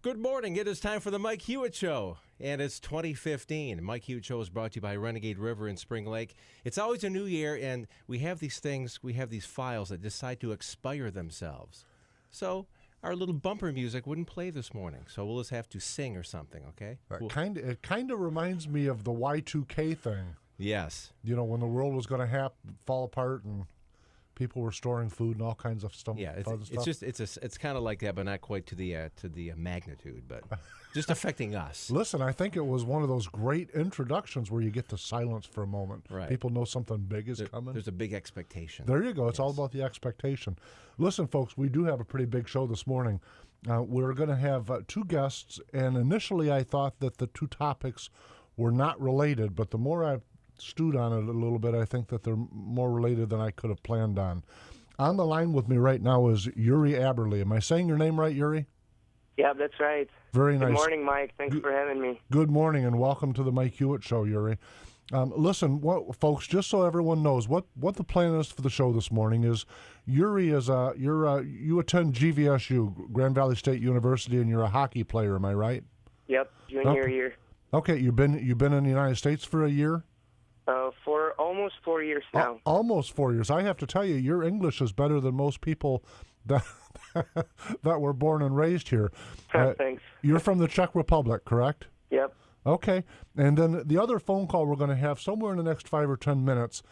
Good morning. It is time for the Mike Hewitt Show, and it's 2015. Mike Hewitt Show is brought to you by Renegade River in Spring Lake. It's always a new year, and we have these files that decide to expire themselves. So our little bumper music wouldn't play this morning, so we'll just have to sing or something, okay? It kind of reminds me of the Y2K thing. Yes. You know, when the world was going to fall apart and people were storing food and all kinds of stuff. Yeah, it's kind of like that, but not quite to the magnitude, but just affecting us. Listen, I think it was one of those great introductions where you get to silence for a moment. Right. People know something big is coming. There's a big expectation. There you go. It's all about the expectation. Listen, folks, we do have a pretty big show this morning. We're going to have two guests, and initially I thought that the two topics were not related, but the more I've stewed on it a little bit, I think that they're more related than I could have planned on. On the line with me right now is Jiri Aberle. Am I saying your name right, Jiri? Yeah, that's right. Very nice. Good morning, Mike. Thanks for having me. Good morning, and welcome to the Mike Hewitt Show, Jiri. Listen, folks, just so everyone knows, what the plan is for the show this morning is Jiri is you attend GVSU, Grand Valley State University, and you're a hockey player. Am I right? Yep, junior year. Okay, you've been in the United States for a year. For almost 4 years now. Almost 4 years. I have to tell you, your English is better than most people that that were born and raised here. Thanks. You're from the Czech Republic, correct? Yep. Okay. And then the other phone call we're going to have somewhere in the next 5 or 10 minutes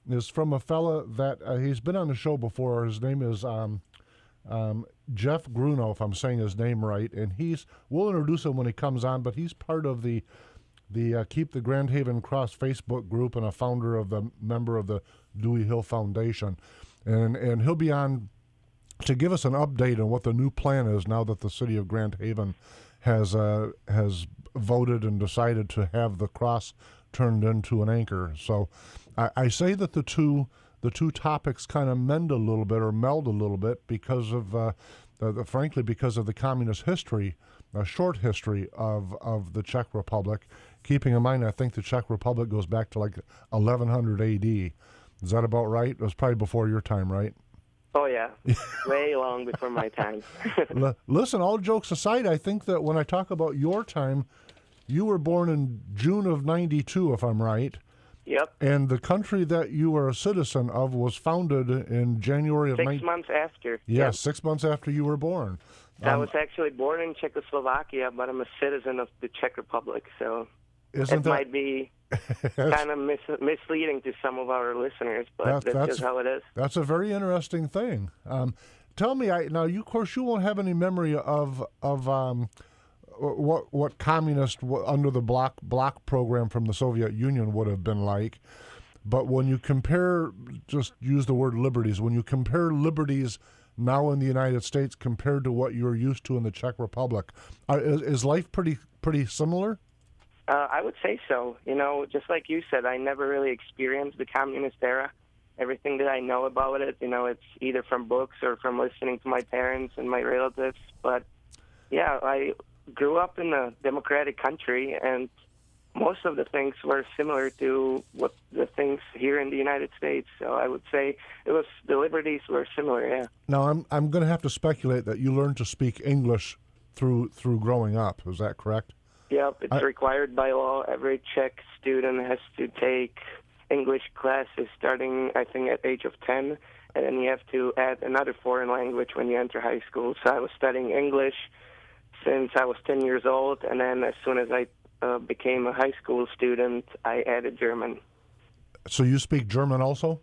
is from a fella that he's been on the show before. His name is Jeff Grunow, if I'm saying his name right. And we'll introduce him when he comes on, but he's part of the Keep the Grand Haven Cross Facebook group and a member of the Dewey Hill Foundation. And he'll be on to give us an update on what the new plan is now that the city of Grand Haven has voted and decided to have the cross turned into an anchor. So I say that the two topics kind of meld a little bit because of frankly because of the communist history, a short history of the Czech Republic. Keeping in mind, I think the Czech Republic goes back to like 1100 AD. Is that about right? It was probably before your time, right? Oh, yeah. Way long before my time. Listen, all jokes aside, I think that when I talk about your time, you were born in June of 92, if I'm right. Yep. And the country that you were a citizen of was founded in January of 6 months after. Yes, Yep. 6 months after you were born. I was actually born in Czechoslovakia, but I'm a citizen of the Czech Republic, so might be kind of misleading to some of our listeners, but that's just how it is. That's a very interesting thing. Tell me, now you won't have any memory of what communist under the bloc program from the Soviet Union would have been like, but when you compare, just use the word liberties, when you compare liberties now in the United States compared to what you're used to in the Czech Republic, is life pretty similar? I would say so. You know, just like you said, I never really experienced the communist era. Everything that I know about it, it's either from books or from listening to my parents and my relatives. But, yeah, I grew up in a democratic country, and most of the things were similar to what the things here in the United States. So I would say the liberties were similar, yeah. Now, I'm going to have to speculate that you learned to speak English through growing up. Is that correct? Yep, it's required by law. Every Czech student has to take English classes starting, I think, at age of 10, and then you have to add another foreign language when you enter high school. So I was studying English since I was 10 years old, and then as soon as I became a high school student, I added German. So you speak German also?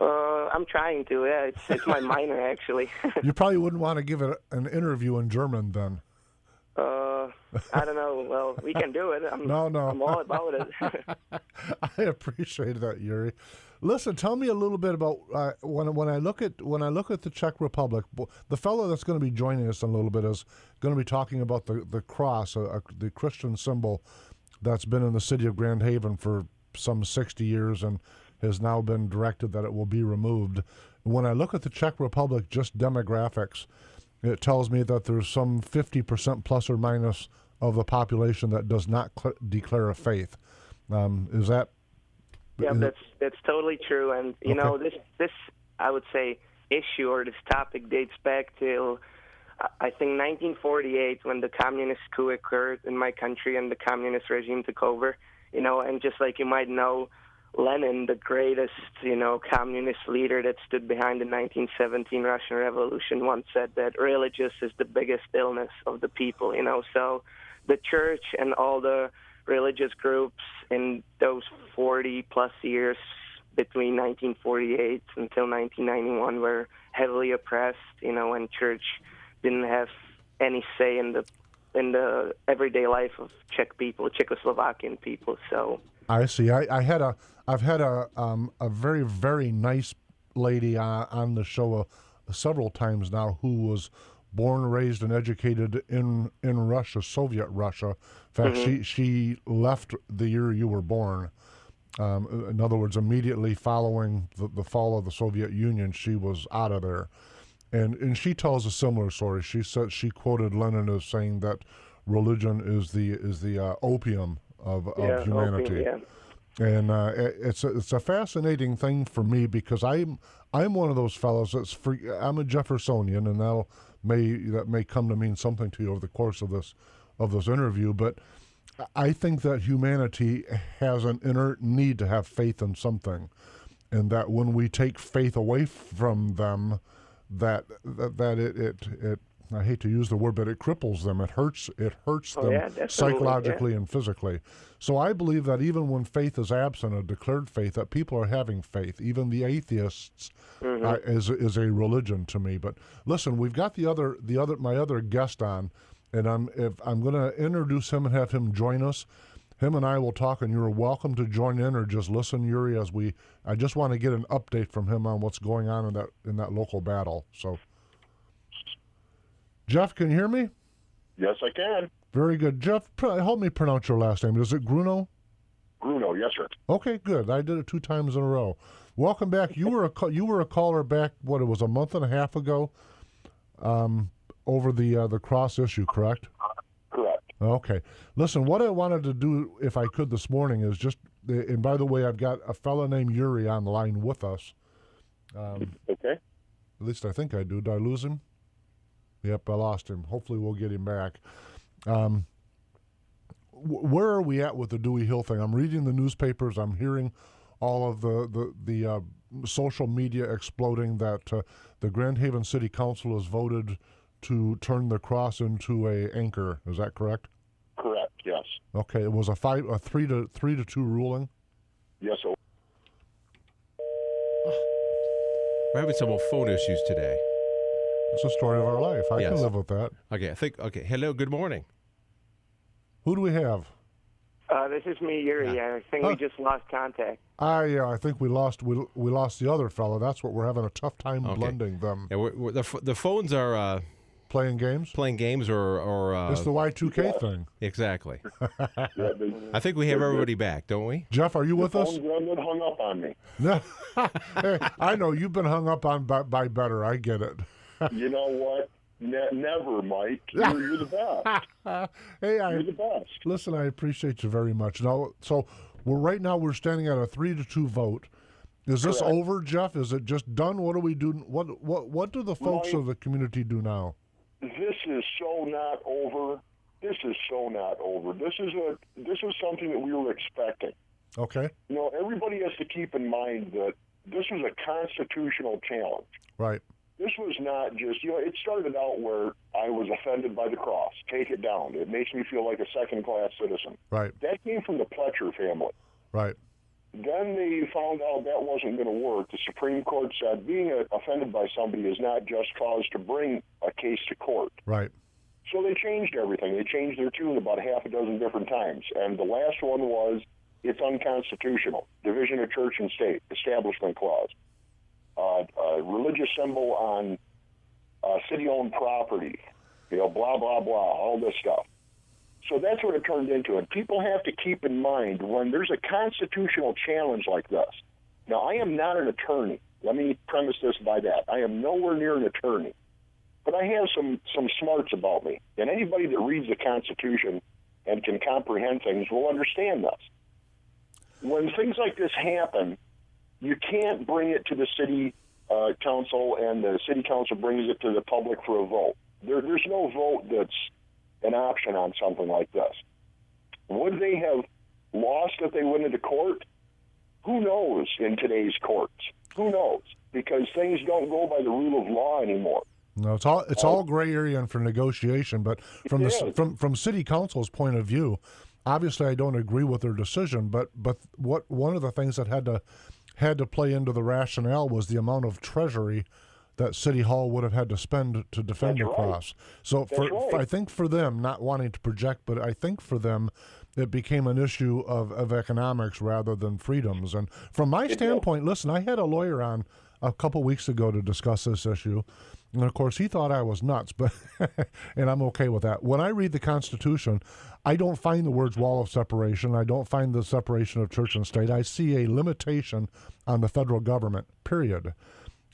I'm trying to, yeah. It's my minor, actually. You probably wouldn't want to give it an interview in German then. I don't know. Well, we can do it. No. I'm all about it. I appreciate that, Jiri. Listen, tell me a little bit about when I look at the Czech Republic. The fellow that's going to be joining us in a little bit is going to be talking about the cross, the Christian symbol that's been in the city of Grand Haven for some 60 years and has now been directed that it will be removed. When I look at the Czech Republic, just demographics, it tells me that there's some 50% plus or minus of the population that does not declare a faith. Is that? Yeah, that's totally true. And you know, this I would say issue or this topic dates back to I think 1948, when the communist coup occurred in my country and the communist regime took over, and just like you might know, Lenin, the greatest, communist leader that stood behind the 1917 Russian Revolution, once said that religious is the biggest illness of the people, So the church and all the religious groups in those 40-plus years between 1948 until 1991 were heavily oppressed, and church didn't have any say in the everyday life of Czech people, Czechoslovakian people. So I see. I've had a very, very nice lady on the show several times now who was born, raised, and educated in Russia, Soviet Russia. In fact, she left the year you were born. In other words, immediately following the fall of the Soviet Union, she was out of there. And she tells a similar story. She said she quoted Lenin as saying that religion is the opium of humanity. Opium, yeah. And it's a fascinating thing for me because I'm one of those fellows I'm a Jeffersonian, and that may come to mean something to you over the course of this interview. But I think that humanity has an inner need to have faith in something, and that when we take faith away from them, that it I hate to use the word, but it cripples them. It hurts them psychologically and physically. So I believe that even when faith is absent, a declared faith, that people are having faith. Even the atheists is a religion to me. But listen, we've got my other guest on, and I'm going to introduce him and have him join us. Him and I will talk, and you're welcome to join in or just listen, Yuri. I just want to get an update from him on what's going on in that local battle. So. Jeff, can you hear me? Yes, I can. Very good. Jeff, help me pronounce your last name. Is it Grunow? Grunow, yes, sir. Okay, good. I did it 2 times in a row. Welcome back. You were a caller back, it was a month and a half ago, over the cross issue, correct? Correct. Okay. Listen, what I wanted to do, if I could this morning, is just, and by the way, I've got a fellow named Yuri on the line with us. Okay. At least I think I do. Did I lose him? Yep, I lost him. Hopefully we'll get him back. Where are we at with the Dewey Hill thing? I'm reading the newspapers. I'm hearing all of the social media exploding that the Grand Haven City Council has voted to turn the cross into a anchor. Is that correct? Correct, yes. Okay, it was a 3-2 ruling? Yes, sir. We're having some phone issues today. It's a story of our life. I can live with that. Okay. Hello, good morning. Who do we have? This is me, Yuri. I think we just lost contact. Yeah, I think we lost the other fellow. That's what we're having a tough time blending them. Yeah, the phones are playing games. Playing games or it's the Y2K thing. Exactly. I think we have everybody back, don't we? Jeff, are you with us? The phone hung up on me. Hey, I know you've been hung up on by better. I get it. You know what? Never, Mike. You're the best. Hey, you're the best. Listen, I appreciate you very much. Now, so we're standing at a 3-2 vote. Is this over, Jeff? Is it just done? What do we do? What do the folks of the community do now? This is so not over. This is something that we were expecting. Okay. Everybody has to keep in mind that this was a constitutional challenge. Right. This was not just, it started out where I was offended by the cross. Take it down. It makes me feel like a second-class citizen. Right. That came from the Pletcher family. Right. Then they found out that wasn't going to work. The Supreme Court said being offended by somebody is not just cause to bring a case to court. Right. So they changed everything. They changed their tune about 6 different times. And the last one was, it's unconstitutional. Division of church and state, Establishment Clause. A religious symbol on city-owned property, blah, blah, blah, all this stuff. So that's what it turned into. And people have to keep in mind when there's a constitutional challenge like this. Now, I am not an attorney. Let me premise this by that. I am nowhere near an attorney. But I have some smarts about me. And anybody that reads the Constitution and can comprehend things will understand this. When things like this happen, you can't bring it to the city council and the city council brings it to the public for a vote. There's no vote that's an option on something like this. Would they have lost if they went into court? Who knows in today's courts? Who knows? Because things don't go by the rule of law anymore. No, it's all gray area and for negotiation. But from City Council's point of view, obviously I don't agree with their decision. But one of the things that had to play into the rationale was the amount of treasury that City Hall would have had to spend to defend the cross. So I think for them, not wanting to project, but I think for them, it became an issue of economics rather than freedoms. And from my standpoint, listen, I had a lawyer on a couple weeks ago to discuss this issue. And of course, he thought I was nuts, but and I'm okay with that. When I read the Constitution, I don't find the words wall of separation. I don't find the separation of church and state. I see a limitation on the federal government, period.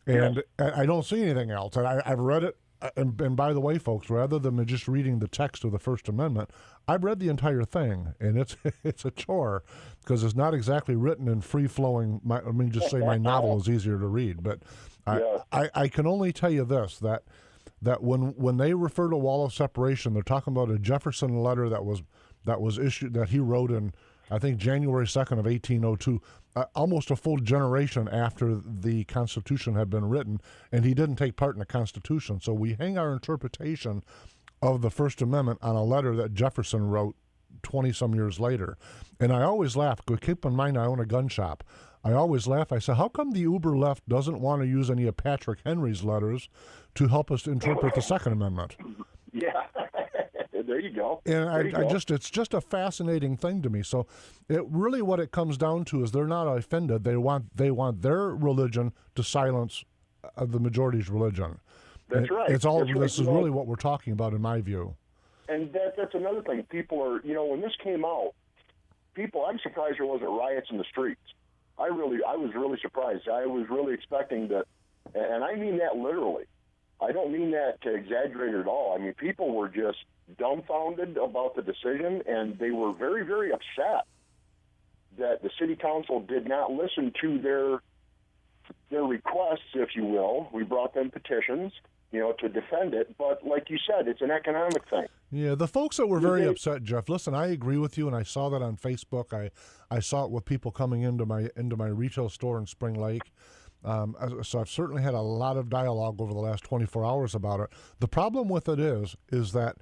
And I don't see anything else. And I've read it. And by the way, folks, rather than just reading the text of the First Amendment, I've read the entire thing, and it's a chore because it's not exactly written in free-flowing. Just say my novel is easier to read, but I can only tell you this, that when they refer to wall of separation, they're talking about a Jefferson letter that was issued, that he wrote in, I think, January 2nd of 1802. Almost a full generation after the Constitution had been written, and he didn't take part in the Constitution. So we hang our interpretation of the First Amendment on a letter that Jefferson wrote 20-some years later. And I always laugh, because keep in mind I own a gun shop. I always laugh. I say, how come the uber left doesn't want to use any of Patrick Henry's letters to help us interpret the Second Amendment? Yeah. There you go. And it's just a fascinating thing to me. So what it comes down to is they're not offended. They want their religion to silence the majority's religion. That's right. It's all. This is really what we're talking about, in my view. And that's another thing. People are, when this came out, I'm surprised there wasn't riots in the streets. I was really surprised. I was really expecting that, and I mean that literally. I don't mean that to exaggerate at all. I mean, people were just dumbfounded about the decision, and they were very, very upset that the city council did not listen to their requests, if you will. We brought them petitions, to defend it. But like you said, it's an economic thing. Yeah, the folks that were very upset, Jeff, listen, I agree with you, and I saw that on Facebook. I saw it with people coming into my retail store in Spring Lake. So I've certainly had a lot of dialogue over the last 24 hours about it. The problem with it is that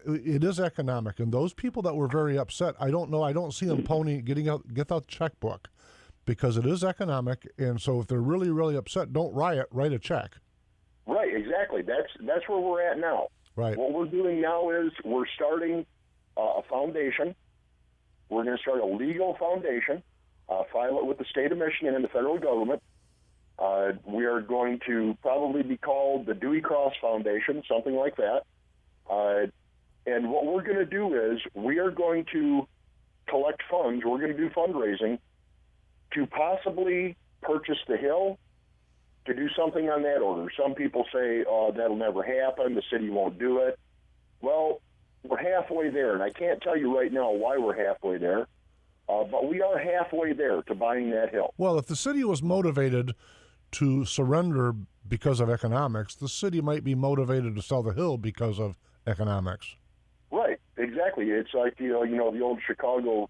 it is economic, and those people that were very upset, I don't see them get out the checkbook, because it is economic. And so if they're really, really upset, don't riot, write a check. Right, exactly. That's where we're at now. Right. What we're doing now is we're starting a foundation. We're going to start a legal foundation, file it with the state of Michigan and the federal government. We are going to probably be called the Dewey Cross Foundation, something like that. And what we're going to do is we are going to collect funds. We're going to do fundraising to possibly purchase the hill, to do something on that order. Some people say, that'll never happen. The city won't do it. Well, we're halfway there, and I can't tell you right now why we're halfway there, but we are halfway there to buying that hill. Well, if the city was motivated to surrender because of economics, the city might be motivated to sell the hill because of economics. Right, exactly. It's like, the old Chicago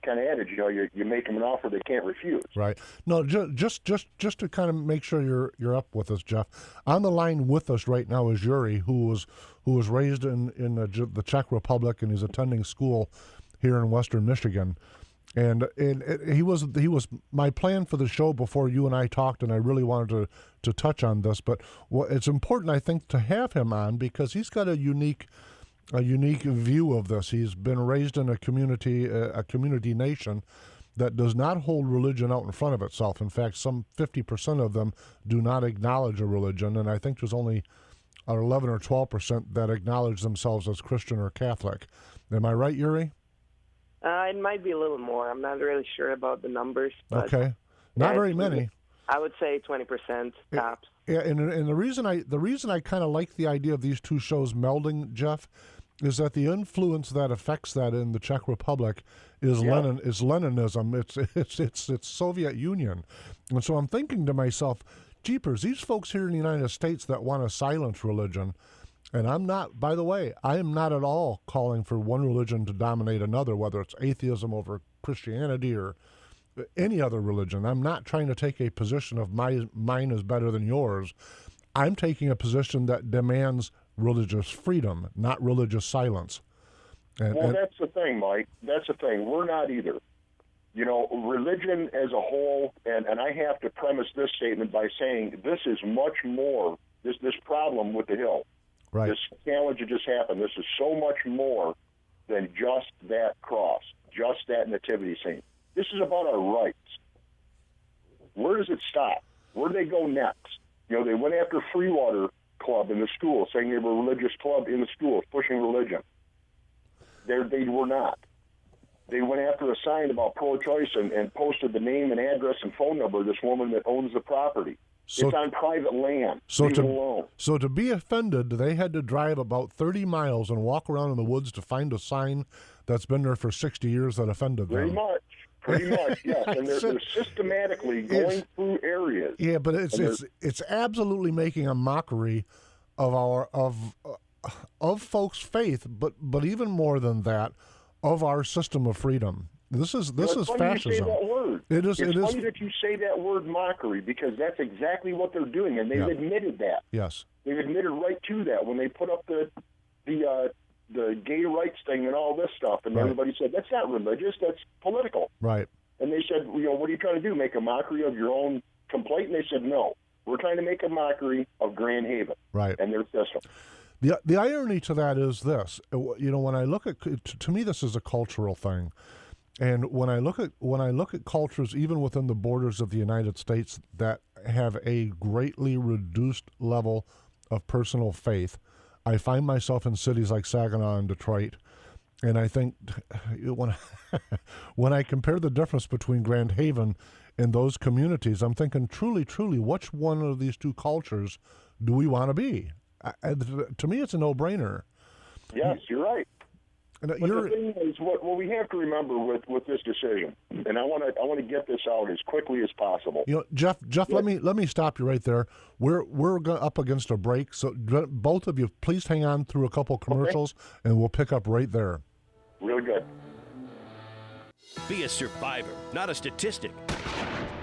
kind of adage, you make them an offer they can't refuse. Right. No, just to kind of make sure you're up with us, Jeff. On the line with us right now is Jiri, who was raised in the Czech Republic, and he's attending school here in Western Michigan. And he was my plan for the show before you and I talked, and I really wanted to touch on this. But it's important, I think, to have him on, because he's got a unique view of this. He's been raised in a community nation that does not hold religion out in front of itself. In fact, some 50% of them do not acknowledge a religion, and I think there's only 11 or 12% that acknowledge themselves as Christian or Catholic. Am I right, Jiri? It might be a little more. I'm not really sure about the numbers. But okay, not very many. I would say 20% tops. Yeah, and the reason I kind of like the idea of these two shows melding, Jeff, is that the influence that affects that in the Czech Republic is Leninism. It's Soviet Union, and so I'm thinking to myself, jeepers, these folks here in the United States that want to silence religion, and I'm not, by the way, I am not at all calling for one religion to dominate another, whether it's atheism over Christianity or any other religion. I'm not trying to take a position of mine is better than yours. I'm taking a position that demands religious freedom, not religious silence. Well, that's the thing, Mike. That's the thing. We're not either. You know, religion as a whole, and I have to premise this statement by saying this is much more, this problem with the Hill, right. This challenge that just happened, this is so much more than just that cross, just that nativity scene. This is about our rights. Where does it stop? Where do they go next? You know, they went after Freewater Club in the school, saying they were a religious club in the schools, pushing religion. They were not. They went after a sign about pro-choice and posted the name and address and phone number of this woman that owns the property. It's on private land. Leave it alone. So to be offended, they had to drive about 30 miles and walk around in the woods to find a sign that's been there for 60 years that offended them. Pretty much, yes. And they're systematically going through areas. Yeah, but it's absolutely making a mockery of of folks' faith, but even more than that, of our system of freedom. This is fascism. You say that word. It's funny is. that you say that word mockery, because that's exactly what they're doing, and they've admitted that. Yes, they've admitted right to that when they put up the gay rights thing and all this stuff, and everybody said that's not religious, that's political. Right. And they said, you know, what are you trying to do? Make a mockery of your own complaint? And they said, no, we're trying to make a mockery of Grand Haven, and their system. The irony to that is this, you know, when I look at, to me, this is a cultural thing, and when I look at cultures even within the borders of the United States that have a greatly reduced level of personal faith, I find myself in cities like Saginaw and Detroit, and I think when I compare the difference between Grand Haven and those communities, I'm thinking truly, which one of these two cultures do we want to be? To me, it's a no-brainer. Yes, you're right. And but the thing is, what we have to remember with this decision, and I want to get this out as quickly as possible. You know, Jeff, let me stop you right there. We're up against a break, so both of you, please hang on through a couple commercials, and we'll pick up right there. Real good. Be a survivor, not a statistic.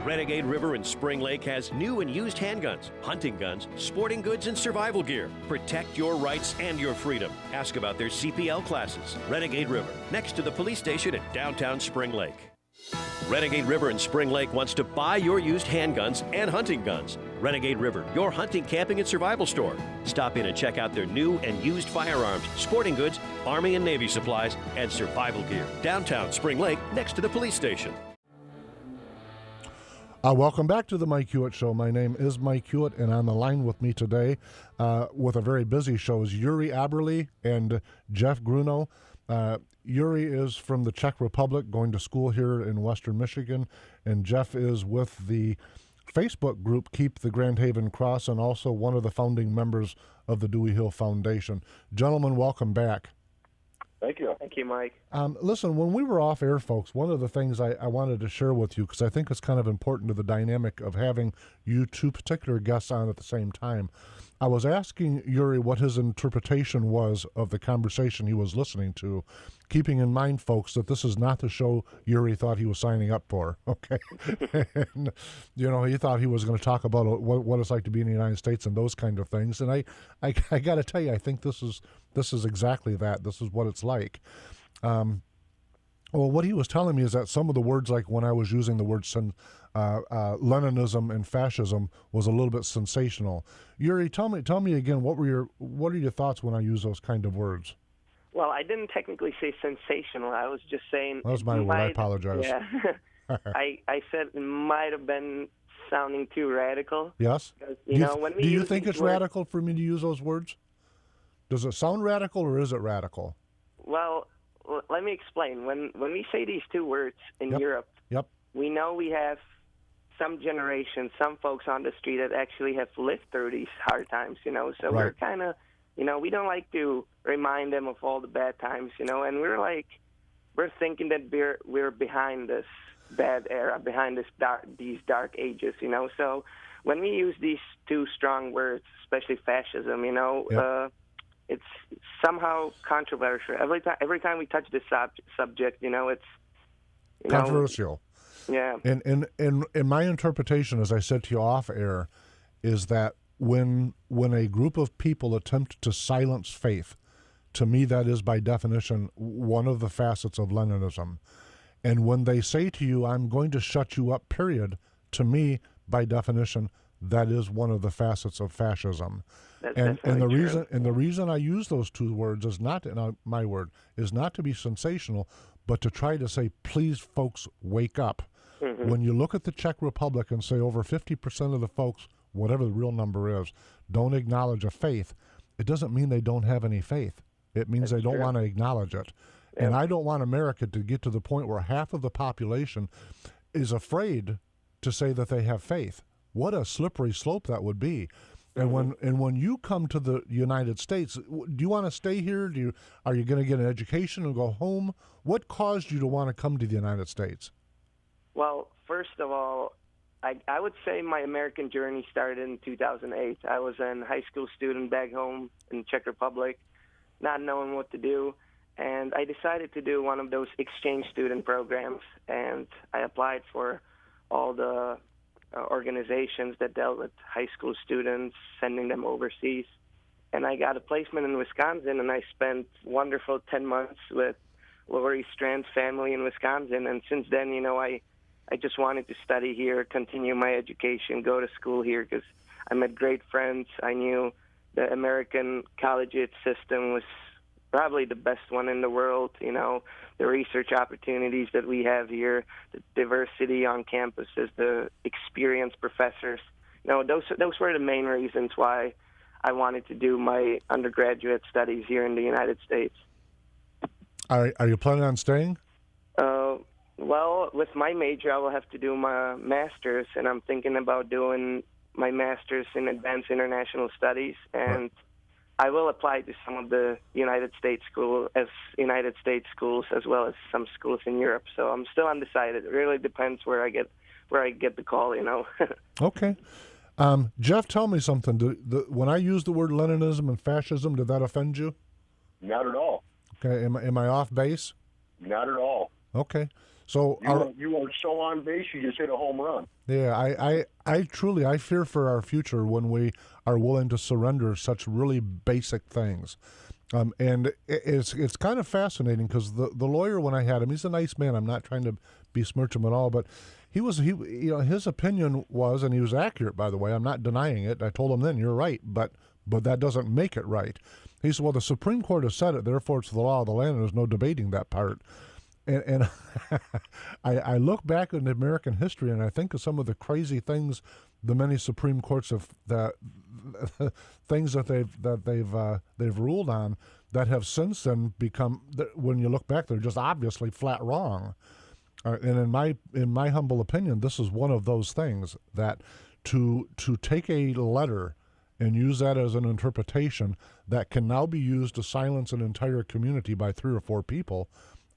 Renegade River in Spring Lake has new and used handguns, hunting guns, sporting goods, and survival gear. Protect your rights and your freedom. Ask about their CPL classes. Renegade River, next to the police station at downtown Spring Lake. Renegade River in Spring Lake wants to buy your used handguns and hunting guns. Renegade River, your hunting, camping, and survival store. Stop in and check out their new and used firearms, sporting goods, Army and Navy supplies, and survival gear. Downtown Spring Lake, next to the police station. Welcome back to the Mike Hewitt Show. My name is Mike Hewitt, and on the line with me today, with a very busy show, is Jiri Aberle and Jeff Grunow. Jiri is from the Czech Republic, going to school here in Western Michigan, and Jeff is with the Facebook group Keep the Grand Haven Cross, and also one of the founding members of the Dewey Hill Foundation. Gentlemen, welcome back. Thank you. Thank you, Mike. Listen, when we were off air, folks, one of the things I wanted to share with you, because I think it's kind of important to the dynamic of having you two particular guests on at the same time, I was asking Jiri what his interpretation was of the conversation he was listening to, keeping in mind, folks, that this is not the show Jiri thought he was signing up for, okay? And, you know, he thought he was going to talk about what it's like to be in the United States and those kind of things. And I got to tell you, I think this is exactly that. This is what it's like. Well, what he was telling me is that some of the words, like when I was using the words Leninism and fascism, was a little bit sensational. Jiri, tell me again, what are your thoughts when I use those kind of words? Well, I didn't technically say sensational. I was just saying... That was my word. I apologize. Yeah. I said it might have been sounding too radical. Yes? When do you think it's radical for me to use those words? Does it sound radical, or is it radical? Well, let me explain. When we say these two words in Europe, we know we have some generation, some folks on the street that actually have lived through these hard times, So we're kind of, we don't like to remind them of all the bad times, and we're thinking that we're behind this bad era, behind these dark ages, So when we use these two strong words, especially fascism, it's somehow controversial. Every time we touch this subject, it's controversial. Yeah. And my interpretation, as I said to you off air, is that when a group of people attempt to silence faith, to me that is by definition one of the facets of Leninism. And when they say to you, I'm going to shut you up, period, to me, by definition, that is one of the facets of fascism. And the reason I use those two words is not my word, is not to be sensational, but to try to say, please, folks, wake up. Mm-hmm. When you look at the Czech Republic and say over 50% of the folks, whatever the real number is, don't acknowledge a faith, it doesn't mean they don't have any faith. It means they don't want to acknowledge it. Yeah. And I don't want America to get to the point where half of the population is afraid to say that they have faith. What a slippery slope that would be. And when you come to the United States, do you want to stay here? Are you going to get an education and go home? What caused you to want to come to the United States? Well, first of all, I would say my American journey started in 2008. I was a high school student back home in the Czech Republic, not knowing what to do. And I decided to do one of those exchange student programs, and I applied for all the organizations that dealt with high school students, sending them overseas. And I got a placement in Wisconsin, and I spent wonderful 10 months with Lori Strand's family in Wisconsin. And since then, I just wanted to study here, continue my education, go to school here, because I met great friends. I knew the American collegiate system was probably the best one in the world. The research opportunities that we have here, the diversity on campuses, the experienced professors. Those were the main reasons why I wanted to do my undergraduate studies here in the United States. Are you planning on staying? Well, with my major, I will have to do my master's, and I'm thinking about doing my master's in advanced international studies, and right. I will apply to some of the United States schools as well as some schools in Europe. So I'm still undecided. It really depends where I get the call. Okay, Jeff, tell me something. When I use the word Leninism and fascism, did that offend you? Not at all. Okay, am I off base? Not at all. Okay, so you are so on base. You just hit a home run. Yeah, I truly fear for our future when we are willing to surrender such really basic things. And it's kind of fascinating because the lawyer, when I had him, he's a nice man. I'm not trying to besmirch him at all, but his opinion was, and he was accurate, by the way. I'm not denying it. I told him then, you're right, but that doesn't make it right. He said, well, the Supreme Court has said it, therefore it's the law of the land, and there's no debating that part. And I look back in American history, and I think of some of the crazy things the many Supreme Courts have things that they've ruled on that have since then become, when you look back, they're just obviously flat wrong. And in my humble opinion, this is one of those things that to take a letter and use that as an interpretation that can now be used to silence an entire community by 3 or 4 people.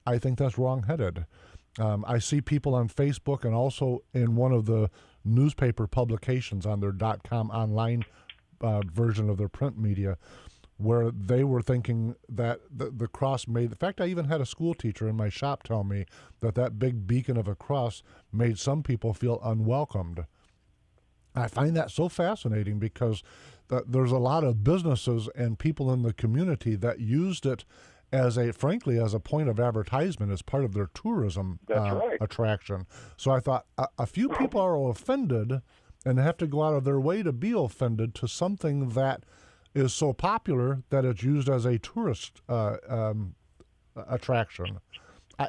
I think that's wrong-headed. I see people on Facebook and also in one of the newspaper publications on their .com online version of their print media where they were thinking that the cross made... In fact, I even had a school teacher in my shop tell me that big beacon of a cross made some people feel unwelcomed. I find that so fascinating because there's a lot of businesses and people in the community that used it as a point of advertisement as part of their tourism attraction. So I thought a few people are offended and have to go out of their way to be offended to something that is so popular that it's used as a tourist attraction.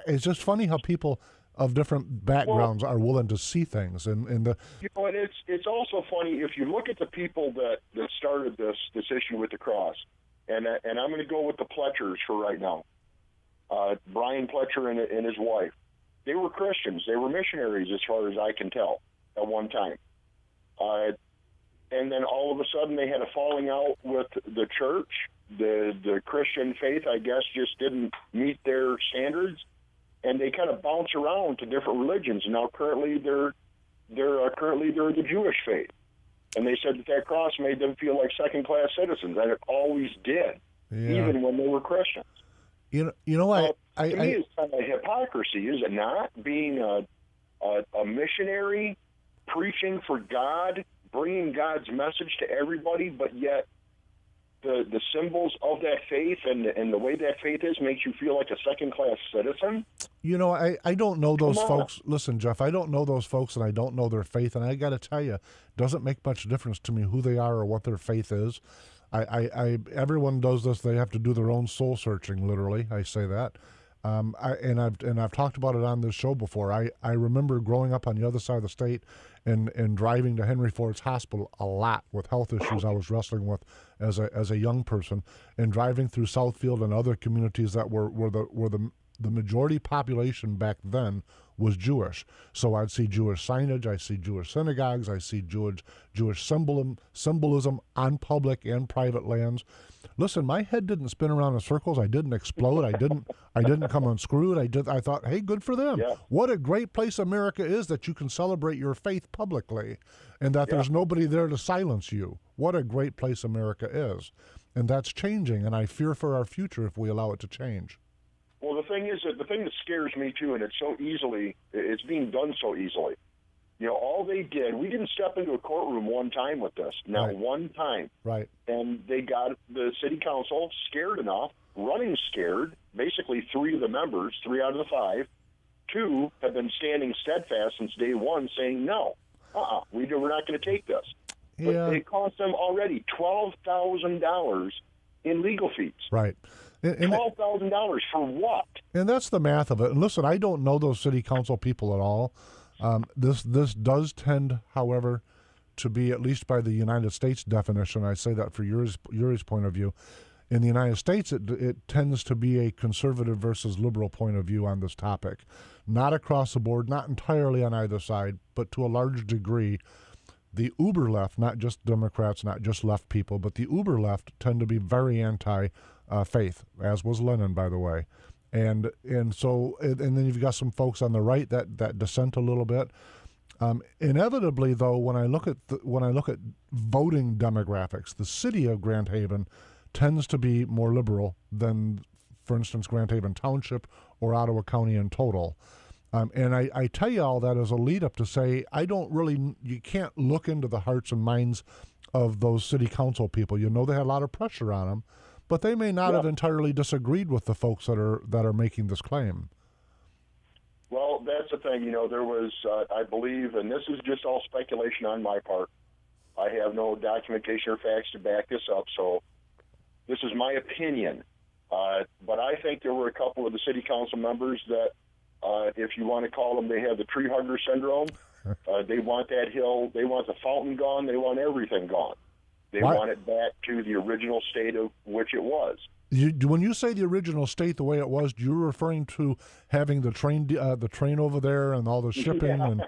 It's just funny how people of different backgrounds are willing to see things. And it's also funny if you look at the people that started this issue with the cross. And I'm going to go with the Pletchers for right now. Brian Pletcher and his wife. They were Christians. They were missionaries as far as I can tell at one time. And then all of a sudden they had a falling out with the church. The Christian faith, I guess, just didn't meet their standards. And they kind of bounce around to different religions. Now currently they're the Jewish faith. And they said that cross made them feel like second-class citizens, and it always did, even when they were Christians. You know, to me, it's kind of hypocrisy, is it not? Being a missionary, preaching for God, bringing God's message to everybody, but yet the symbols of that faith and the way that faith is makes you feel like a second-class citizen. You know, I don't know those folks. Listen, Jeff, I don't know those folks, and I don't know their faith, and I got to tell you, it doesn't make much difference to me who they are or what their faith is. Everyone does this. They have to do their own soul searching, literally. I say that. I've talked about it on this show before. I remember growing up on the other side of the state and driving to Henry Ford's Hospital a lot with health issues I was wrestling with as a young person, and driving through Southfield and other communities that were the majority population back then was Jewish. So I'd see Jewish signage, I see Jewish synagogues, I see Jewish symbolism on public and private lands. Listen, my head didn't spin around in circles. I didn't explode. I didn't come unscrewed. I thought, hey, good for them. Yeah. What a great place America is that you can celebrate your faith publicly, and that there's nobody there to silence you. What a great place America is. And that's changing, and I fear for our future if we allow it to change. Well, the thing that scares me too, and it's being done so easily. You know, all they did, we didn't step into a courtroom one time with this, not one time. Right. And they got the city council scared enough, running scared, basically 3 of the members, 3 out of the 5, 2 have been standing steadfast since day one saying, no, we're not going to take this. Yeah. But it cost them already $12,000 in legal fees. Right. $12,000 for what? And that's the math of it. And listen, I don't know those city council people at all. This does tend, however, to be, at least by the United States definition, I say that for Yuri's point of view, in the United States it tends to be a conservative versus liberal point of view on this topic. Not across the board, not entirely on either side, but to a large degree, the uber left, not just Democrats, not just left people, but the uber left tend to be very anti-faith, as was Lenin, by the way. And then you've got some folks on the right that dissent a little bit. Inevitably, though, when I look at voting demographics, the city of Grand Haven tends to be more liberal than, for instance, Grand Haven Township or Ottawa County in total. And I tell you all that as a lead up to say, you can't look into the hearts and minds of those city council people. You know, they had a lot of pressure on them, but they may not have entirely disagreed with the folks that are making this claim. Well, that's the thing. You know, there was, I believe, and this is just all speculation on my part. I have no documentation or facts to back this up, so this is my opinion. But I think there were a couple of the city council members that, if you want to call them, they have the tree hugger syndrome. They want that hill. They want the fountain gone. They want everything gone. They want it back to the original state of which it was. When you say the original state, the way it was, you're referring to having the train over there and all the shipping and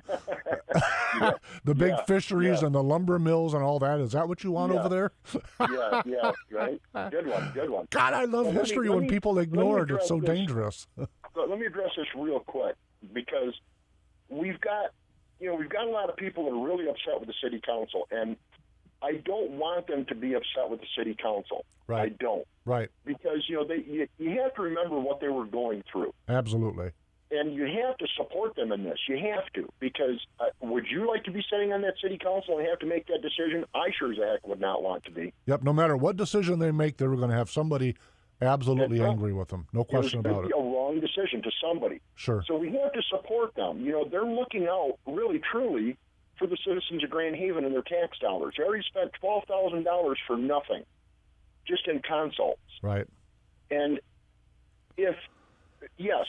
the big fisheries and the lumber mills and all that. Is that what you want over there? yeah, right. Good one. God, I love history when people ignore it. It's so dangerous. Let me address this real quick, because we've got a lot of people that are really upset with the city council, and I don't want them to be upset with the city council. Right. I don't. Right. Because, you have to remember what they were going through. Absolutely. And you have to support them in this. You have to. Because would you like to be sitting on that city council and have to make that decision? I sure as heck would not want to be. Yep. No matter what decision they make, they were going to have somebody absolutely angry with them. No question about it. A wrong decision to somebody. Sure. So we have to support them. You know, they're looking out really, truly for the citizens of Grand Haven and their tax dollars. They already spent $12,000 for nothing, just in consults. Right. And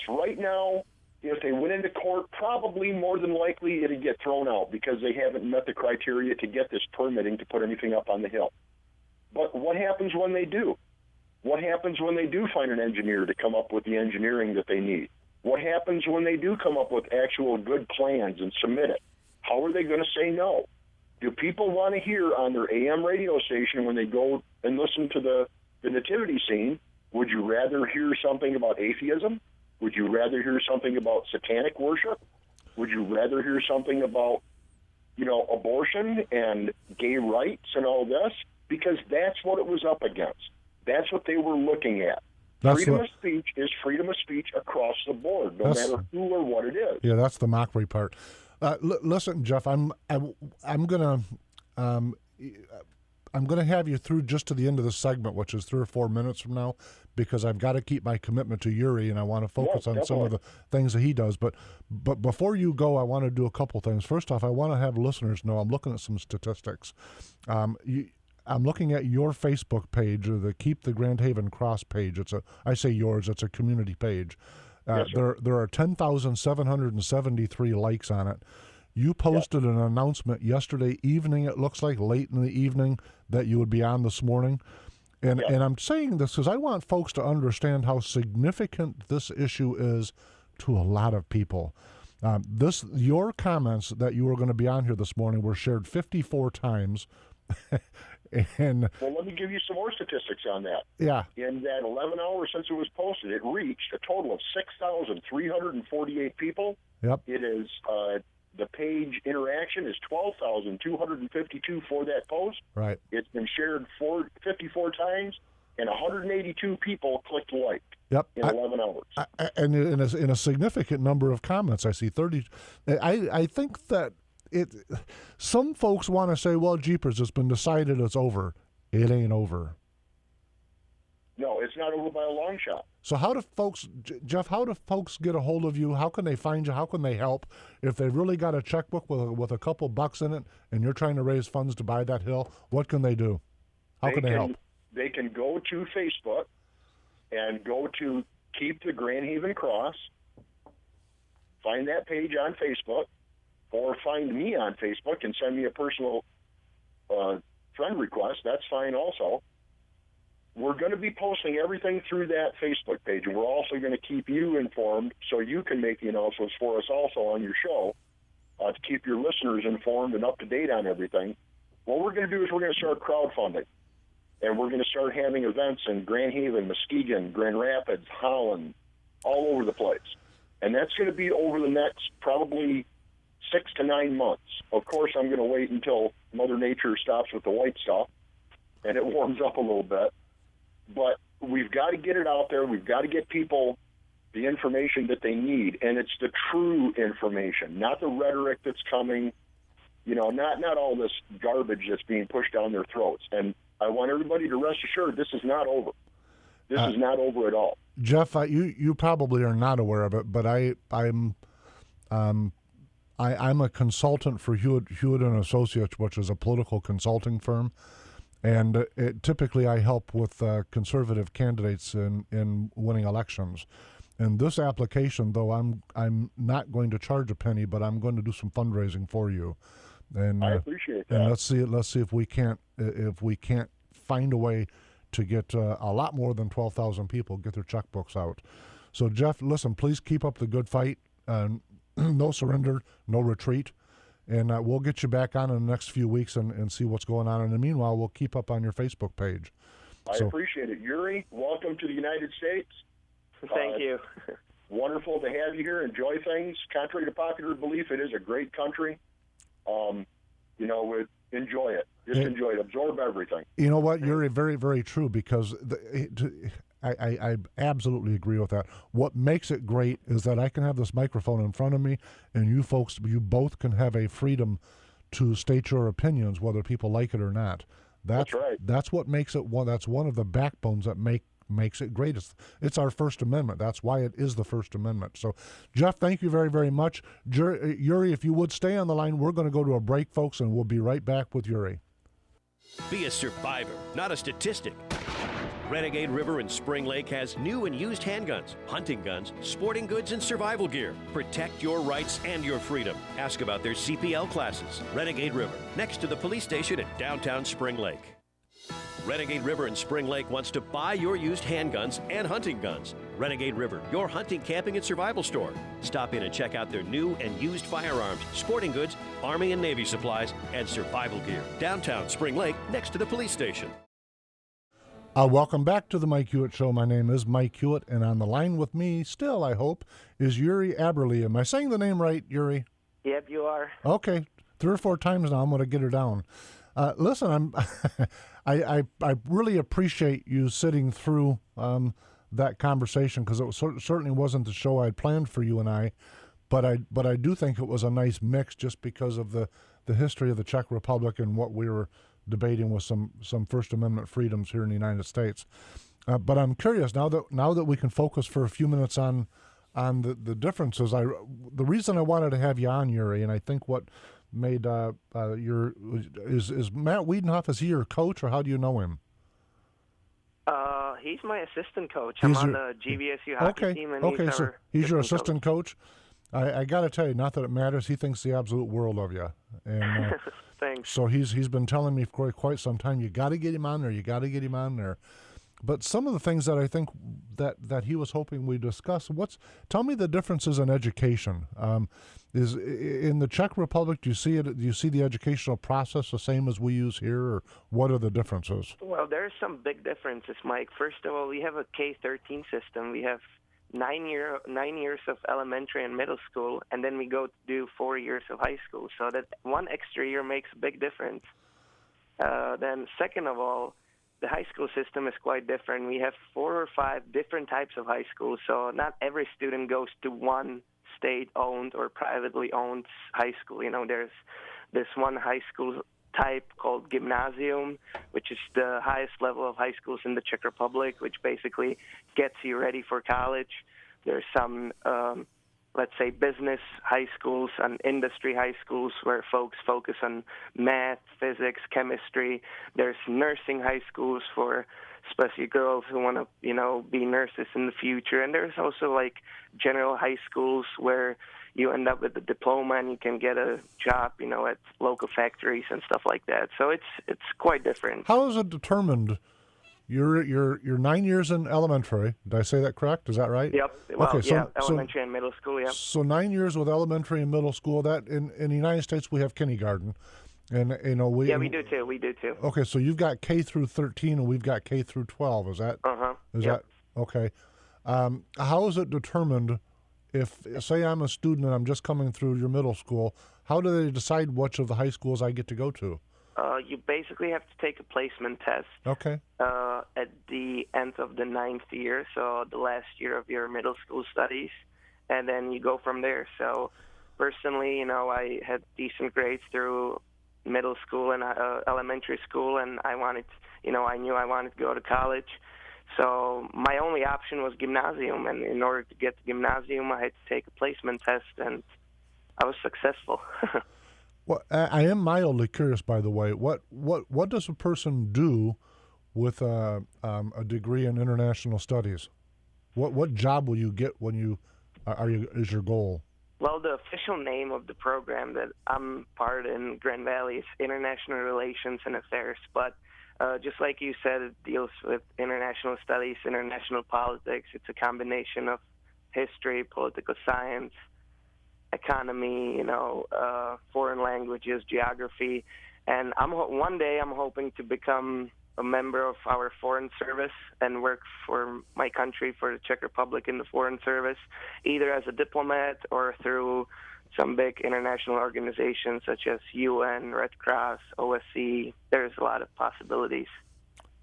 right now, if they went into court, probably more than likely it'd get thrown out because they haven't met the criteria to get this permitting to put anything up on the hill. But what happens when they do? What happens when they do find an engineer to come up with the engineering that they need? What happens when they do come up with actual good plans and submit it? How are they going to say no? Do people want to hear on their AM radio station when they go and listen to the nativity scene? Would you rather hear something about atheism? Would you rather hear something about satanic worship? Would you rather hear something about abortion and gay rights and all this, because that's what it was up against. That's what they were looking at. Freedom of speech is freedom of speech across the board, no matter who or what it is. Yeah, that's the mockery part. Listen, Jeff, I'm gonna have you through just to the end of the segment, which is 3 or 4 minutes from now, because I've got to keep my commitment to Jiri, and I want to focus on some of the things that he does. But before you go, I want to do a couple things. First off, I want to have listeners know I'm looking at some statistics. I'm looking at your Facebook page, or the Keep the Grand Haven Cross page. It's a community page. Yes, there are 10,773 likes on it. You posted an announcement yesterday evening, it looks like late in the evening, that you would be on this morning. And I'm saying this because I want folks to understand how significant this issue is to a lot of people. Your comments that you were going to be on here this morning were shared 54 times. And well, let me give you some more statistics on that. Yeah. In that 11 hours since it was posted, it reached a total of 6,348 people. Yep. It is the page interaction is 12,252 for that post. Right. It's been shared 54 times, and 182 people clicked like. Yep. In 11 hours. And in a significant number of comments, I see 30. I think that some folks want to say, well, jeepers, it's been decided, it's over. It ain't over. No, it's not over by a long shot. So how do folks, Jeff, get a hold of you? How can they find you? How can they help? If they really got a checkbook with a couple bucks in it and you're trying to raise funds to buy that hill, what can they do? How can they help? They can go to Facebook and go to Keep the Grand Haven Cross, find that page on Facebook, or find me on Facebook and send me a personal friend request. That's fine also. We're going to be posting everything through that Facebook page, and we're also going to keep you informed so you can make the announcements for us also on your show to keep your listeners informed and up to date on everything. What we're going to do is we're going to start crowdfunding, and we're going to start having events in Grand Haven, Muskegon, Grand Rapids, Holland, all over the place. And that's going to be over the next probably 6 to 9 months. Of course, I'm going to wait until Mother Nature stops with the white stuff and it warms up a little bit. But we've got to get it out there. We've got to get people the information that they need, and it's the true information, not the rhetoric that's coming, not all this garbage that's being pushed down their throats. And I want everybody to rest assured this is not over. This is not over at all. Jeff, you probably are not aware of it, but I'm a consultant for Hewitt and Associates, which is a political consulting firm, and typically I help with conservative candidates in winning elections. And this application, though, I'm not going to charge a penny, but I'm going to do some fundraising for you. And I appreciate that. And let's see if we can't find a way to get a lot more than 12,000 people get their checkbooks out. So Jeff, listen, please keep up the good fight. No surrender, no retreat. And we'll get you back on in the next few weeks and see what's going on. And meanwhile, we'll keep up on your Facebook page. I appreciate it. Jiri, welcome to the United States. Thank you. Wonderful to have you here. Enjoy things. Contrary to popular belief, it is a great country. Enjoy it. Just enjoy it. Absorb everything. You know what? You're very, very true, because I absolutely agree with that. What makes it great is that I can have this microphone in front of me, and you folks, you both can have a freedom to state your opinions, whether people like it or not. That's right. That's what makes it one. That's one of the backbones that makes it great. It's our First Amendment. That's why it is the First Amendment. So, Jeff, thank you very, very much. Jiri, if you would stay on the line, we're going to go to a break, folks, and we'll be right back with Jiri. Be a survivor, not a statistic. Renegade River in Spring Lake has new and used handguns, hunting guns, sporting goods, and survival gear. Protect your rights and your freedom. Ask about their CPL classes. Renegade River, next to the police station in downtown Spring Lake. Renegade River in Spring Lake wants to buy your used handguns and hunting guns. Renegade River, your hunting, camping, and survival store. Stop in and check out their new and used firearms, sporting goods, Army and Navy supplies, and survival gear. Downtown Spring Lake, next to the police station. Welcome back to the Mike Hewitt Show. My name is Mike Hewitt, and on the line with me still, I hope, is Jiri Aberle. Am I saying the name right, Jiri? Yep, you are. Okay. 3 or 4 times now. I'm going to get her down. Listen, I really appreciate you sitting through that conversation, because it certainly wasn't the show I'd planned for you and I, but I do think it was a nice mix, just because of the history of the Czech Republic and what we were debating with some First Amendment freedoms here in the United States. But I'm curious now that we can focus for a few minutes on the differences. The reason I wanted to have you on, Jiri, and I think what made is Matt Wiedenhoff, is he your coach, or how do you know him? He's my assistant coach. I'm on the GVSU hockey team, and he's your assistant coach. I got to tell you, not that it matters, he thinks the absolute world of you. And thanks. So he's been telling me for quite some time, you got to get him on there. You got to get him on there. But some of the things that I think that he was hoping we discuss. Tell me the differences in education. Is in the Czech Republic, do you see the educational process the same as we use here, or what are the differences? Well, there's some big differences, Mike. First of all, we have a K-13 system. We have 9 years of elementary and middle school, and then we go to do 4 years of high school. So that one extra year makes a big difference. Then second of all, the high school system is quite different. We have 4 or 5 different types of high schools, so not every student goes to one state-owned or privately owned high school. You know, there's this one high school type called gymnasium, which is the highest level of high schools in the Czech Republic, which basically gets you ready for college. There's some, let's say, business high schools and industry high schools where folks focus on math, physics, chemistry. There's nursing high schools for especially girls who want to, be nurses in the future. And there's also like general high schools where you end up with a diploma and you can get a job, at local factories and stuff like that. So it's quite different. How is it determined? You're 9 years in elementary. Did I say that correct? Is that right? Yep. Well, okay, elementary and middle school, yeah. So 9 years with elementary and middle school. That in the United States we have kindergarten. And we do too. We do too. Okay, so you've got K through 13 and we've got K through 12. Is that? Is that okay? How is it determined? If, say, I'm a student and I'm just coming through your middle school, how do they decide which of the high schools I get to go to? You basically have to take a placement test. Okay. At the end of the 9th year, so the last year of your middle school studies, and then you go from there. So, personally, I had decent grades through middle school and elementary school, and I knew I wanted to go to college. So my only option was gymnasium, and in order to get to gymnasium, I had to take a placement test, and I was successful. Well, I am mildly curious, by the way. What does a person do with a degree in international studies? What job will you get when you is your goal? Well, the official name of the program that I'm part in Grand Valley is International Relations and Affairs, but just like you said, it deals with international studies, international politics. It's a combination of history, political science, economy, foreign languages, geography. And one day I'm hoping to become a member of our foreign service and work for my country, for the Czech Republic in the foreign service, either as a diplomat or through some big international organizations such as UN, Red Cross, OSCE. There's a lot of possibilities.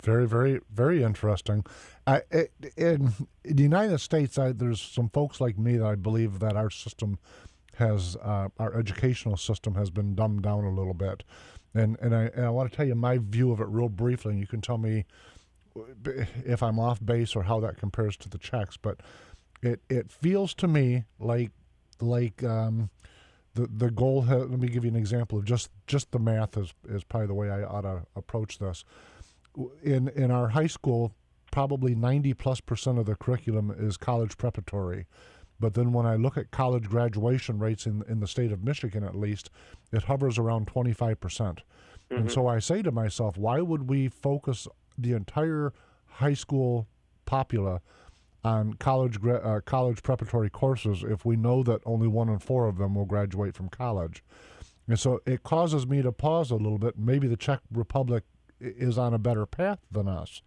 Very, very, very interesting. In the United States, there's some folks like me that I believe that our system our educational system has been dumbed down a little bit. And I want to tell you my view of it real briefly, and you can tell me if I'm off base or how that compares to the Czechs. But it feels to me like the goal let me give you an example of just the math is probably the way I ought to approach this. In our high school, probably 90+% of the curriculum is college preparatory. But then when I look at college graduation rates in the state of Michigan, at least, it hovers around 25%. Mm-hmm. And so I say to myself, why would we focus the entire high school popula on college preparatory courses if we know that only 1 in 4 of them will graduate from college? And so it causes me to pause a little bit. Maybe the Czech Republic is on a better path than us,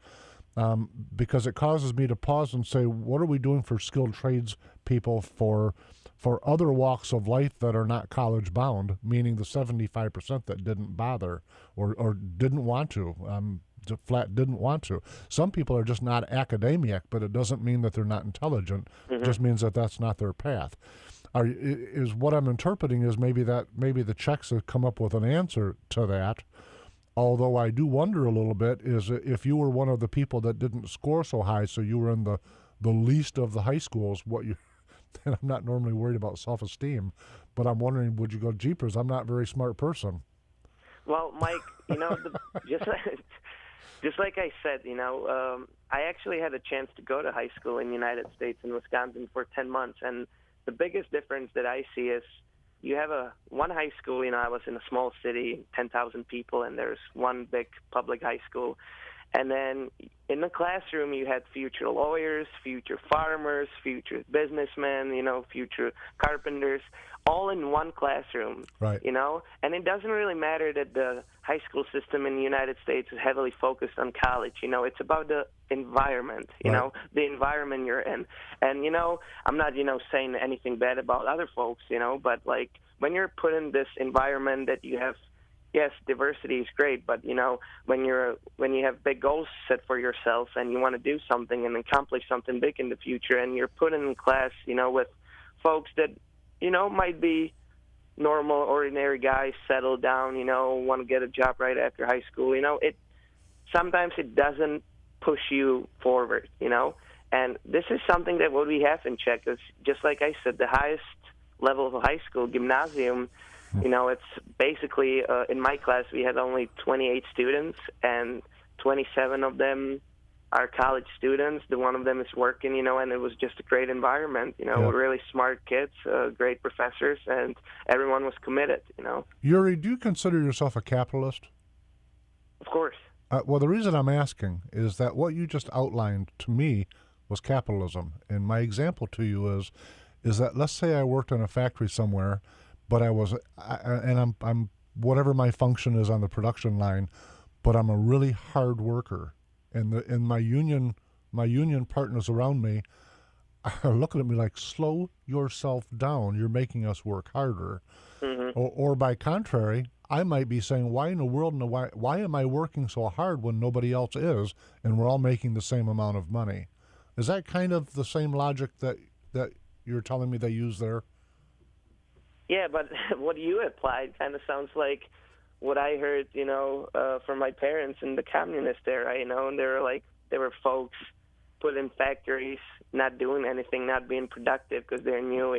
because it causes me to pause and say, what are we doing for skilled trades people for for other walks of life that are not college bound, meaning the 75% that didn't bother or didn't want to, flat didn't want to. Some people are just not academic, but it doesn't mean that they're not intelligent. It just means that that's not their path. Is what I'm interpreting is maybe the Czechs have come up with an answer to that. Although I do wonder a little bit is if you were one of the people that didn't score so high, so you were in the least of the high schools, and I'm not normally worried about self-esteem, but I'm wondering, would you go, jeepers, I'm not a very smart person? Well, Mike, just like I said, I actually had a chance to go to high school in the United States in Wisconsin for 10 months, and the biggest difference that I see is you have one high school. I was in a small city, 10,000 people, and there's one big public high school. And then in the classroom, you had future lawyers, future farmers, future businessmen, future carpenters, all in one classroom. Right. And it doesn't really matter that the high school system in the United States is heavily focused on college. It's about the environment, the environment you're in. And, I'm not, saying anything bad about other folks, but like when you're put in this environment that you have, yes, diversity is great, but when you have big goals set for yourself and you want to do something and accomplish something big in the future, and you're put in class, with folks that might be normal, ordinary guys, settle down, want to get a job right after high school, sometimes it doesn't push you forward, and this is something that what we have in Czech is, just like I said, the highest level of high school, gymnasium. It's basically, in my class, we had only 28 students, and 27 of them are college students. The one of them is working, and it was just a great environment, really smart kids, great professors, and everyone was committed, Yuri, do you consider yourself a capitalist? Of course. Well, the reason I'm asking is that what you just outlined to me was capitalism. And my example to you is that let's say I worked in a factory somewhere, but I'm whatever my function is on the production line, but I'm a really hard worker, and my union partners around me are looking at me like, slow yourself down, you're making us work harder. Or by contrary, I might be saying, why in the world, why am I working so hard when nobody else is, and we're all making the same amount of money? Is that kind of the same logic that you're telling me they use there? Yeah, but what you applied kind of sounds like what I heard, from my parents in the communist era, and there were folks put in factories, not doing anything, not being productive because they're new,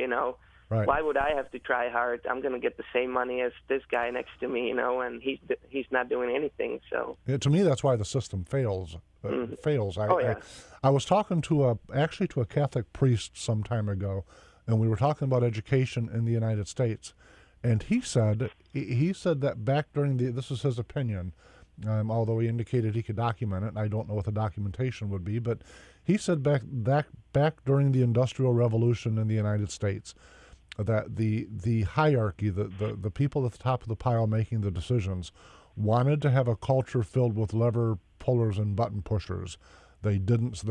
Right. Why would I have to try hard? I'm going to get the same money as this guy next to me, and he's not doing anything. So to me, that's why the system fails. Fails. I was talking to a Catholic priest some time ago, and we were talking about education in the United States, and he said that back during this is his opinion, although he indicated he could document it, and I don't know what the documentation would be, but he said back during the Industrial Revolution in the United States, that the hierarchy, the people at the top of the pile making the decisions, wanted to have a culture filled with lever pullers and button pushers. They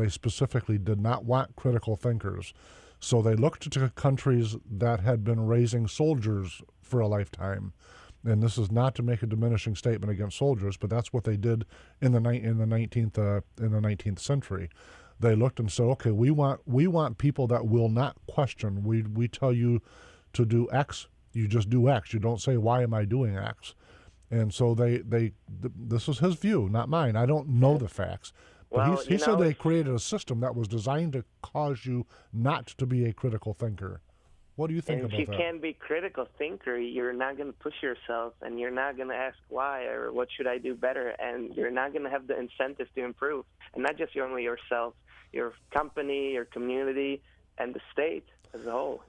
specifically did not want critical thinkers. So they looked to countries that had been raising soldiers for a lifetime. And this is not to make a diminishing statement against soldiers, but that's what they did in the 19th century. They looked and said, okay, we want people that will not question. We tell you to do X, you just do X. You don't say, why am I doing X? And so this is his view, not mine. I don't know the facts. But he said they created a system that was designed to cause you not to be a critical thinker. What do you think about that? If you can't be a critical thinker, you're not going to push yourself, and you're not going to ask why or what should I do better, and you're not going to have the incentive to improve. And not just only yourself, your company, your community, and the state as a whole,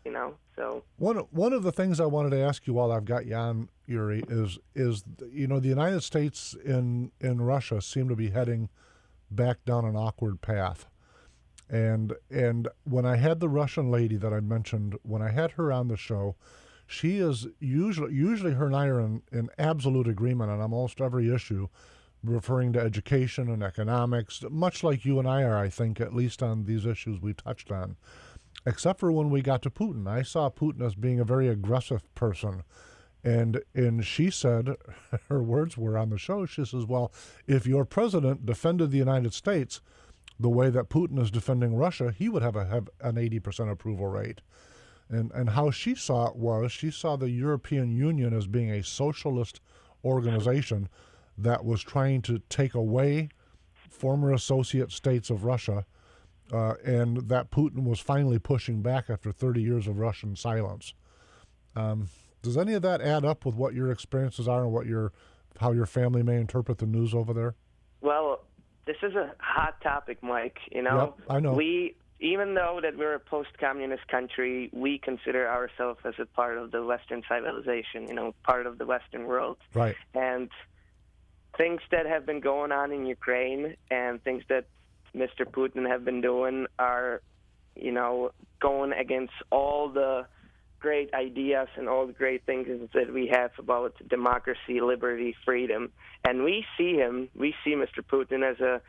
So one of the things I wanted to ask you while I've got you on, Yuri, is the United States and Russia seem to be heading back down an awkward path. And when I had the Russian lady that I mentioned, when I had her on the show, she is usually her and I are in absolute agreement on almost every issue, referring to education and economics, much like you and I are, I think, at least on these issues we touched on. except for when we got to Putin. I saw Putin as being a very aggressive person. And she said, her words were on the show, she says, well, if your president defended the United States the way that Putin is defending Russia, he would have an 80% approval rate. And how she saw it was, she saw the European Union as being a socialist organization that was trying to take away former associate states of Russia, and that Putin was finally pushing back after 30 years of Russian silence. Does any of that add up with what your experiences are and how your family may interpret the news over there? Well, this is a hot topic, Mike. You know, Yep, I know. Even though that we're a post-communist country, we consider ourselves as a part of the Western civilization, part of the Western world. Right. And things that have been going on in Ukraine and things that Mr. Putin have been doing are, going against all the great ideas and all the great things that we have about democracy, liberty, freedom. And we see Mr. Putin as a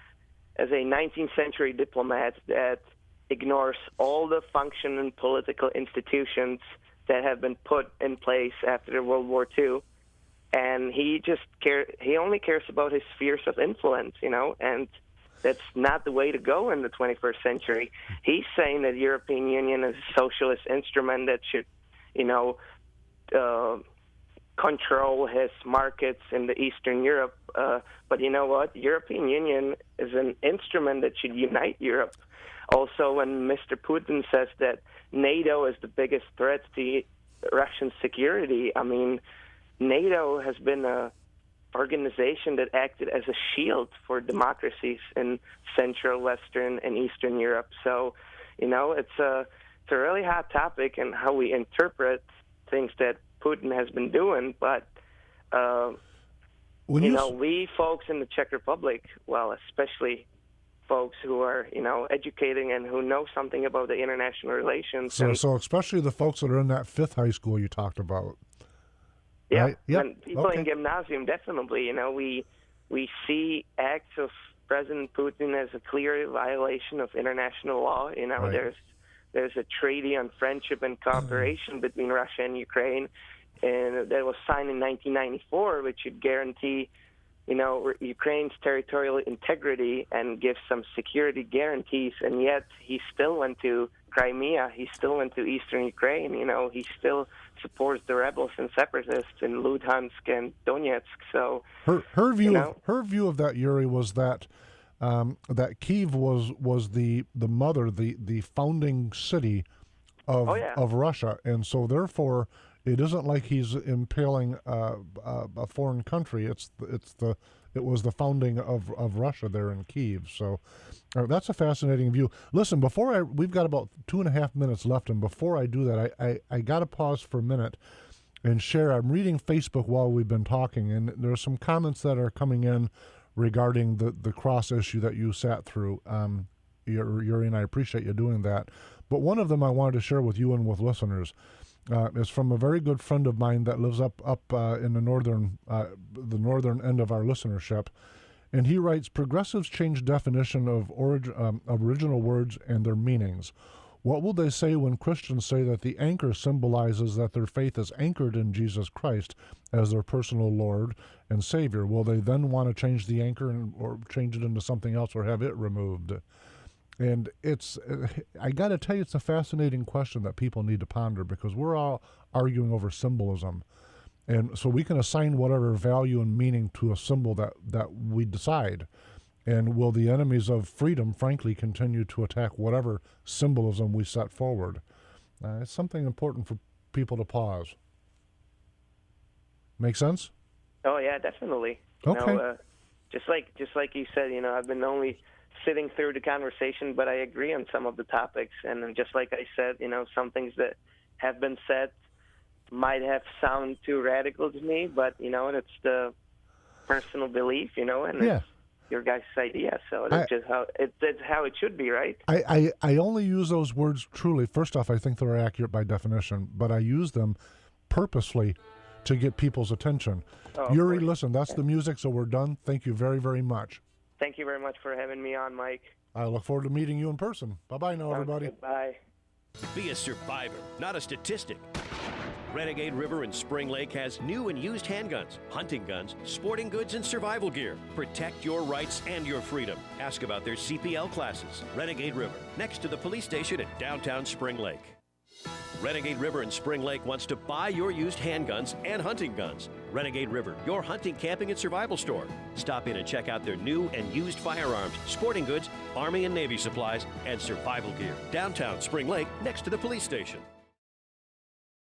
19th century diplomat that ignores all the functioning political institutions that have been put in place after World War II, and he only cares about his spheres of influence, and that's not the way to go in the 21st century. He's saying that the European Union is a socialist instrument that should, control his markets in the Eastern Europe, but you know what? The European Union is an instrument that should unite Europe. Also, when Mr. Putin says that NATO is the biggest threat to Russian security, I mean, NATO has been an organization that acted as a shield for democracies in Central, Western, and Eastern Europe. So, it's a really hot topic and how we interpret things that Putin has been doing. But, we folks in the Czech Republic, well, especially folks who are, educating and who know something about the international relations. So especially the folks that are in that 5th high school you talked about. Yeah, right? Yep. And people in gymnasium, definitely. We see acts of President Putin as a clear violation of international law. Right. There's a treaty on friendship and cooperation between Russia and Ukraine, and that was signed in 1994, which should guarantee Ukraine's territorial integrity and give some security guarantees, and yet he still went to Crimea, he still went to eastern Ukraine, he still supports the rebels and separatists in Luhansk and Donetsk. So her view of that, Yuri, was that that Kyiv was the mother, the founding city of Russia, and so therefore it isn't like he's impaling a foreign country. It was the founding of Russia there in Kyiv. So that's a fascinating view. Listen, we've got about 2.5 minutes left, and before I do that, I got to pause for a minute and share. I'm reading Facebook while we've been talking, and there are some comments that are coming in regarding the cross issue that you sat through. Yuri, and I appreciate you doing that. But one of them I wanted to share with you and with listeners. Is from a very good friend of mine that lives up in the northern end of our listenership, and he writes, "Progressives change definition of original words and their meanings. What will they say when Christians say that the anchor symbolizes that their faith is anchored in Jesus Christ as their personal Lord and Savior? Will they then want to change the anchor or change it into something else or have it removed?" And I got to tell you, it's a fascinating question that people need to ponder, because we're all arguing over symbolism. And so we can assign whatever value and meaning to a symbol that we decide. And will the enemies of freedom, frankly, continue to attack whatever symbolism we set forward? It's something important for people to pause. Make sense? Oh, yeah, definitely. Okay. Just like you said, I've been only sitting through the conversation, but I agree on some of the topics. And then just like I said, some things that have been said might have sound too radical to me, but, it's the personal belief, and it's your guys' idea. So that's just how it should be, right? I only use those words truly. First off, I think they're accurate by definition, but I use them purposely to get people's attention. Yuri, listen, that's the music, so we're done. Thank you very, very much. Thank you very much for having me on, Mike. I look forward to meeting you in person. Bye-bye now, everybody. Bye. Be a survivor, not a statistic. Renegade River in Spring Lake has new and used handguns, hunting guns, sporting goods, and survival gear. Protect your rights and your freedom. Ask about their CPL classes. Renegade River, next to the police station at downtown Spring Lake. Renegade River in Spring Lake wants to buy your used handguns and hunting guns. Renegade River, your hunting, camping, and survival store. Stop in and check out their new and used firearms, sporting goods, Army and Navy supplies, and survival gear. Downtown Spring Lake, next to the police station.